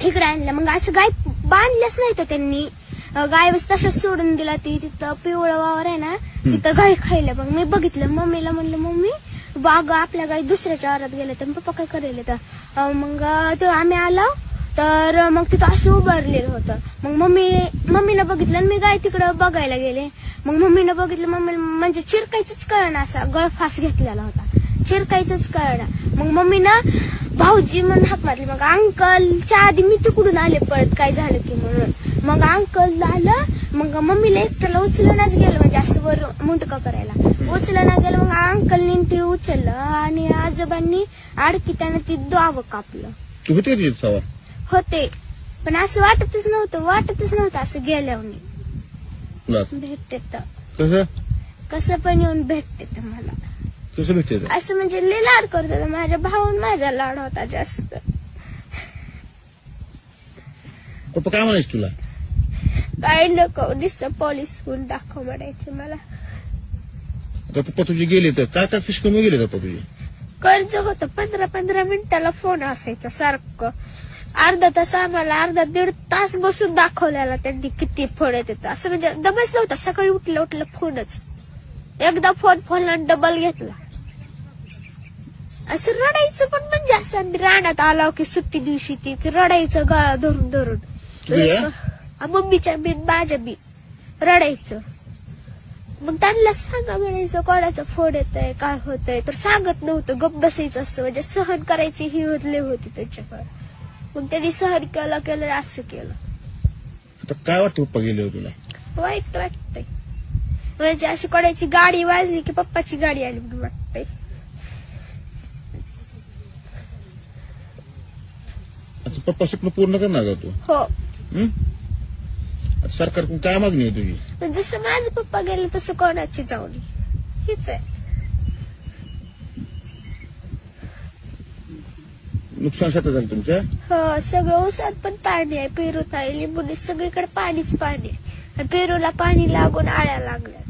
इकडे आणलं. मग असं गाय बांधल्याच नाही तर त्यांनी, गाय तशाच सोडून दिला. ती तिथं पिवळं वावर आहे ना, तिथं गाय खायला. मग मी बघितलं, मम्मीला म्हणलं मम्मी बाग आपल्या गाय दुसऱ्याच्या आरात गेल्या. तर पप्पा काय करेल तर मग ते आम्ही आलो तर मग तिथं असं उभारलेलं होतं. मग मम्मीनं बघितलं आणि मी गाय तिकडं बघायला गेले. मग मम्मीनं बघितलं, मम्मी म्हणजे चिरकायचंच कळना, असा गळफास घेतलेला होता, चिरकायचंच कळना. मग मम्मीनं भाऊजी म्हणून हाक मारली. मग अंकलच्या आधी मी तिकडून आले पळत काय झालं की म्हणून. मग अंकल आलं. मग मम्मीला एकट्याला उचलूनच गेलं, म्हणजे असं वर मुंडका करायला उचलणं गेलं. मग अंकलनी ती उचललं आणि आजोबांनी आडकी त्यानं ती दावं कापलं. होते पण असं वाटतच नव्हतं असं गेल्यावर भेटते कसं पण येऊन भेटते तर मला. असं म्हणजे लय लाड करतो माझ्या भाऊन, माझा लाड होता जास्त. पप्पा काय म्हणायचं तुला? काय नको, नुसतं पोलीस होऊन दाखव म्हणायचे मला. पप्पा तुझे गेले तर काय काय फिश कमी गेले पप्पा तुझे? कर्ज होतं, 15-15 मिनिटाला फोन असायचा सारखं. अर्धा तास आम्हाला, दीड तास बसून दाखवल्याला त्यांनी किती फोन येत. असं म्हणजे दमच नव्हता. सकाळी उठलं फोनच. एकदा फोन डबल घेतला. असं रडायचं पण म्हणजे असं आम्ही रानात आलो की सुट्टी दिवशी ती रडायचं गळा धरून मम्मीच्या बी माझ्या बी रडायचं. मग त्यांना सांगा म्हणायचं कोणाचा फोन येतय काय होतय, तर सांगत नव्हतं, गप्प बसायचं असं. म्हणजे सहन करायची ही होती त्यांच्याकडे. मग त्यांनी सहन केलं असं केलं. काय वाटतं पप्पा गेले तुला? वाईट वाटतंय, म्हणजे अशी कोणाची गाडी वाजली की पप्पाची गाडी आली म्हणून वाटतंय. पप्पा स्वप्न पूर्ण करणार का तू? हो. सरकारकडून काय मागणी आहे तुझी? जसं माझं पप्पा गेले तसं कोणाची जाऊ नये हीच आहे. नुकसान शेतात झालं तुमच्या? हो, सगळं ऊसात पण पाणी आहे, पेरूत आहे, लिंबूने सगळीकडे पाणीच पाणी आहे. पेरूला पाणी लागून आळ्या लागल्या.